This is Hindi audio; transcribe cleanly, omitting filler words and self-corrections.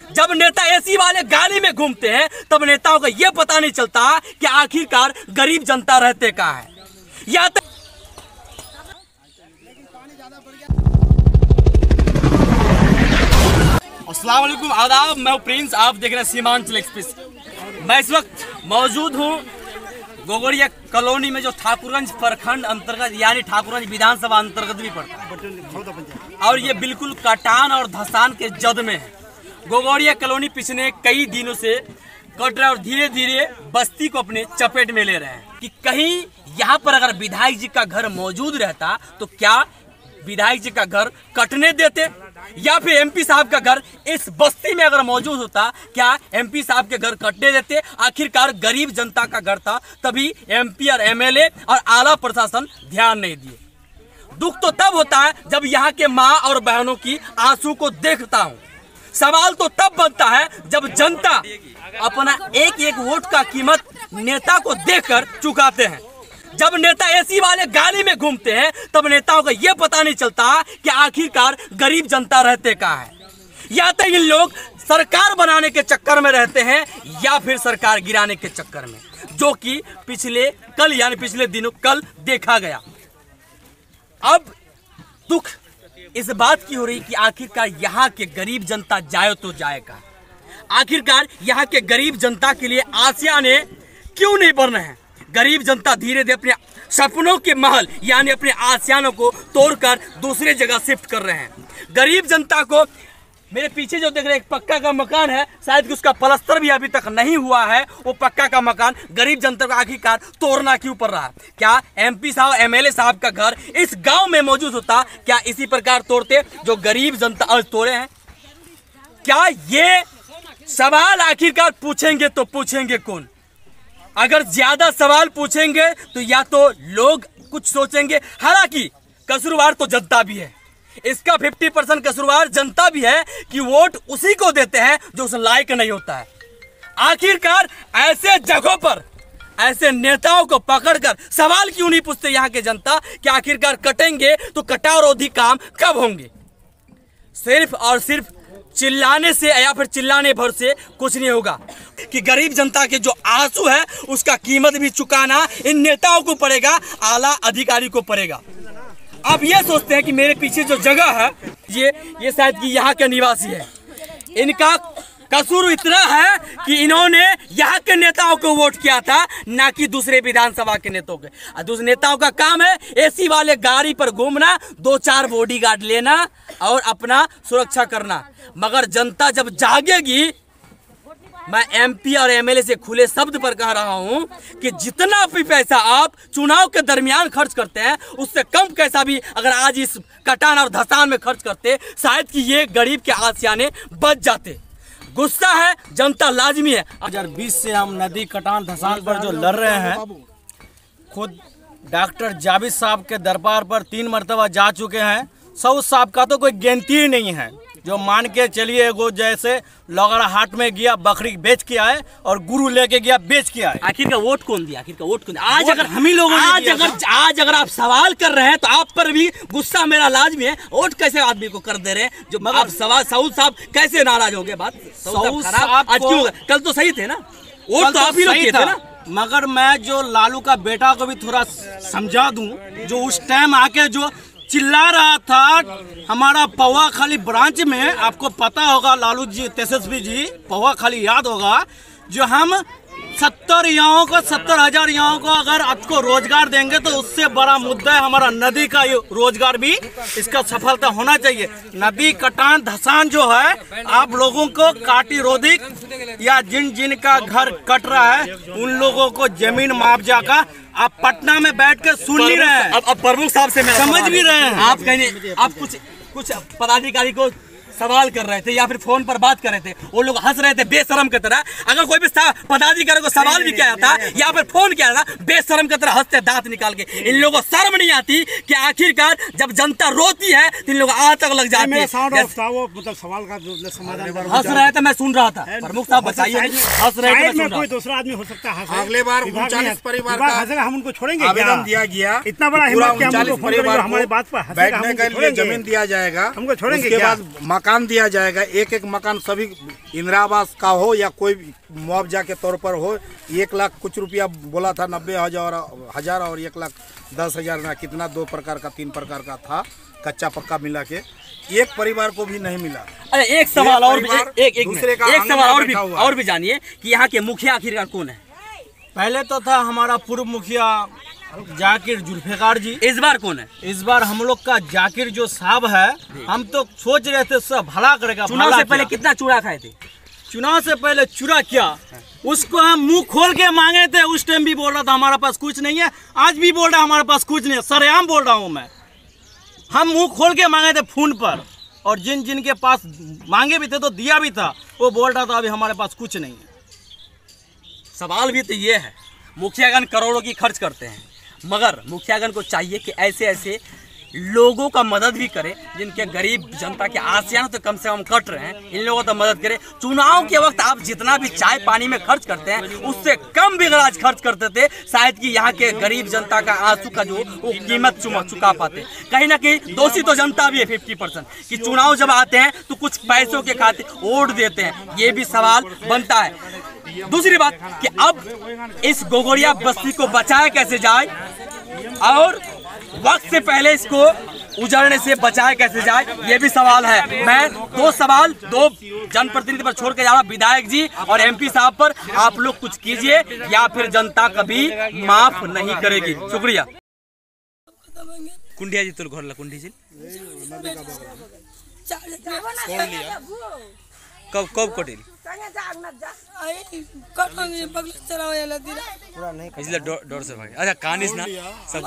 जब नेता एसी वाले गाड़ी में घूमते हैं तब नेताओं को यह पता नहीं चलता कि आखिरकार गरीब जनता रहते कहाँ है। या तो अस्सलाम वालेकुम, आदाब, मैं प्रिंस, आप देख रहे हैं सीमांचल एक्सप्रेस। मैं इस वक्त मौजूद हूँ गोगड़िया कॉलोनी में, जो ठाकुरगंज प्रखंड अंतर्गत यानी ठाकुरगंज विधानसभा अंतर्गत भी पड़ता है और ये बिल्कुल कटान और धसान के जद में है। गोगड़िया कॉलोनी पिछले कई दिनों से कट रहा है और धीरे धीरे बस्ती को अपने चपेट में ले रहे हैं कि कहीं यहाँ पर अगर विधायक जी का घर मौजूद रहता तो क्या विधायक जी का घर कटने देते, या फिर एमपी साहब का घर इस बस्ती में अगर मौजूद होता क्या एमपी साहब के घर कटने देते। आखिरकार गरीब जनता का घर था, तभी एमपी और एमएलए और आला प्रशासन ध्यान नहीं दिए। दुख तो तब होता है जब यहाँ के माँ और बहनों की आंसू को देखता हूँ। सवाल तो तब बनता है जब जनता अपना एक एक वोट का कीमत नेता को देकर चुकाते हैं। जब नेता एसी वाले गाड़ी में घूमते हैं तब नेताओं को यह पता नहीं चलता कि आखिरकार गरीब जनता रहते कहाँ है। या तो इन लोग सरकार बनाने के चक्कर में रहते हैं या फिर सरकार गिराने के चक्कर में, जो कि पिछले दिनों कल देखा गया। अब दुख इस बात की हो रही कि आखिरकार यहाँ के गरीब जनता जाए तो जाए कहाँ। आखिरकार यहाँ के गरीब जनता के लिए आसियाने क्यों नहीं बन रहे हैं। गरीब जनता धीरे धीरे अपने सपनों के महल यानी अपने आसियानों को तोड़कर दूसरे जगह शिफ्ट कर रहे हैं। गरीब जनता को, मेरे पीछे जो देख रहे हैं एक पक्का का मकान है, शायद कि उसका प्लास्टर भी अभी तक नहीं हुआ है। वो पक्का का मकान गरीब जनता को आखिरकार तोड़ना क्यों पड़ रहा है। क्या एमपी साहब एमएलए साहब का घर इस गांव में मौजूद होता, क्या इसी प्रकार तोड़ते जो गरीब जनता आज तोड़े हैं। क्या ये सवाल आखिरकार पूछेंगे तो पूछेंगे कौन। अगर ज्यादा सवाल पूछेंगे तो या तो लोग कुछ सोचेंगे, हालांकि कसूरवार तो जनता भी है, इसका 50% कसूरवार जनता भी है कि वोट उसी को देते हैं जो उस लायक नहीं होता है। आखिरकार ऐसे जगहों पर ऐसे नेताओं को पकड़कर सवाल क्यों नहीं पूछते यहाँ के जनता कि आखिरकार कटेंगे तो कटारोधी काम कब होंगे। सिर्फ और सिर्फ चिल्लाने से या फिर चिल्लाने भर से कुछ नहीं होगा कि गरीब जनता के जो आंसू है उसका कीमत भी चुकाना इन नेताओं को पड़ेगा, आला अधिकारी को पड़ेगा। अब ये सोचते हैं कि मेरे पीछे जो जगह है ये शायद कि यहाँ के निवासी है। इनका कसूर इतना है कि इन्होंने यहाँ के नेताओं को वोट किया था, ना कि दूसरे विधानसभा के नेताओं के। दूसरे नेताओं का काम है एसी वाले गाड़ी पर घूमना, 2-4 बॉडीगार्ड लेना और अपना सुरक्षा करना। मगर जनता जब जागेगी, मैं एमपी और एमएलए से खुले शब्द पर कह रहा हूं कि जितना भी पैसा आप चुनाव के दरमियान खर्च करते हैं उससे कम पैसा भी अगर आज इस कटान और धसान में खर्च करते, शायद कि ये गरीब के आसियाने बच जाते। गुस्सा है जनता लाजमी है। 2020 से हम नदी कटान धसान पर जो लड़ रहे हैं, खुद डॉक्टर जावेद साहब के दरबार पर 3 मरतबा जा चुके हैं। सौ साहब का तो कोई गिनती ही नहीं है। जो मान के चलिए वो जैसे लगड़ा हाट में गया बकरी बेच के आए और गुरु लेके गया बेच के आए। आखिर का वोट कौन दिया, आखिर का वोट कौन दिया? आज अगर हम ही लोगों आज अगर आप सवाल कर रहे हैं तो आप पर भी गुस्सा मेरा लाजमी है। वोट कैसे आदमी को कर दे रहे हैं जो आप सवाल। सऊद साहब कैसे नाराज हो गए? बात सऊद साहब आज क्यों? कल तो सही थे ना, वोट तो आप ही लोग किए थे ना। मगर मैं जो लालू का बेटा को भी थोड़ा समझा दूं, जो उस टाइम आके जो चिल्ला रहा था हमारा पौवा खाली ब्रांच में, आपको पता होगा लालू जी, तेजस्वी जी, पौवा खाली याद होगा, जो हम 70,000 युवाओं को अगर आपको रोजगार देंगे तो उससे बड़ा मुद्दा है हमारा नदी का रोजगार भी। इसका सफलता होना चाहिए। नदी कटान धसान जो है, आप लोगों को काटी रोधिक या जिन का घर कट रहा है उन लोगों को जमीन मुआवजा का आप पटना में बैठ के सुन नहीं रहे हैं। अब प्रमुख साहब से समझ भी रहे हैं। आप कहने आप कुछ पदाधिकारी को सवाल कर रहे थे या फिर फोन पर बात कर रहे थे, वो लोग हंस रहे थे बेशरम की तरह। अगर कोई भी पदाधिकारी को सवाल भी किया था या फिर फोन किया था, बेशरम की तरह हंसते दांत निकाल के। इन लोगों को शर्म नहीं आती कि आखिरकार जब जनता रोती है तो इन लोग आग तक लग जाती है। सवाल का समाधान हंस रहे थे, मैं सुन रहा था। प्रमुख साहब बताइए, हंस रहे थे। कोई दूसरा आदमी हो सकता है। अगले बार 39 परिवार का हम उनको छोड़ेंगे, आवेदन दिया गया। इतना बड़ा हिम्मत हमारे बात पर बैठने के लिए जमीन दिया जाएगा। हमको छोड़ेंगे उसके बाद मकान दिया जाएगा, एक एक मकान सभी इंदिरा आवास का हो या कोई मुआवजा के तौर पर हो, 1 लाख कुछ रुपया बोला था, 90,000 और 1,10,000 ना कितना 2 प्रकार का 3 प्रकार का था, कच्चा पक्का मिला के एक परिवार को भी नहीं मिला। अरे एक सवाल और भी, एक दूसरे का एक सवाल और भी जानिए कि यहाँ के मुखिया आखिरकार कौन है? पहले तो था हमारा पूर्व मुखिया जाकिर जुल्फिकार जी। इस बार कौन है? इस बार हम लोग का जाकिर जो साहब है, हम तो सोच रहे थे सब भला करेगा। चुनाव से पहले कितना चूड़ा खाए थे? चुनाव से पहले चूड़ा क्या, उसको हम मुंह खोल के मांगे थे। उस टाइम भी बोल रहा था हमारे पास कुछ नहीं है, आज भी बोल रहा है हमारे पास कुछ नहीं है। सरेआम बोल रहा हूँ मैं, हम मुंह खोल के मांगे थे फोन पर, और जिन जिन के पास मांगे भी थे तो दिया भी था, वो बोल रहा था अभी हमारे पास कुछ नहीं है। सवाल भी तो ये है, मुखियागण करोड़ों की खर्च करते हैं, मगर मुखियागण को चाहिए कि ऐसे ऐसे लोगों का मदद भी करे जिनके गरीब जनता के आसियान तो कम से कम कट रहे हैं, इन लोगों को तो मदद करे। चुनाव के वक्त आप जितना भी चाय पानी में खर्च करते हैं उससे कम भी आज खर्च करते थे, शायद कि यहाँ के गरीब जनता का आंसू का जो वो कीमत चुका पाते। कहीं ना कहीं दोषी तो जनता भी है 50% कि चुनाव जब आते हैं तो कुछ पैसों के खातिर वोट देते हैं, ये भी सवाल बनता है। दूसरी बात कि अब इस गोगोरिया बस्ती को बचाया कैसे जाए और वक्त से पहले इसको उजड़ने से बचाया कैसे जाए, ये भी सवाल है। मैं दो जनप्रतिनिधि पर छोड़ के जा रहा हूँ, विधायक जी और MP साहब पर। आप लोग कुछ कीजिए या फिर जनता कभी माफ नहीं करेगी। शुक्रिया। कुंडिया जी तुर घर कुंडी जी कब कटिल डर से भाई। अच्छा कहानी ना सब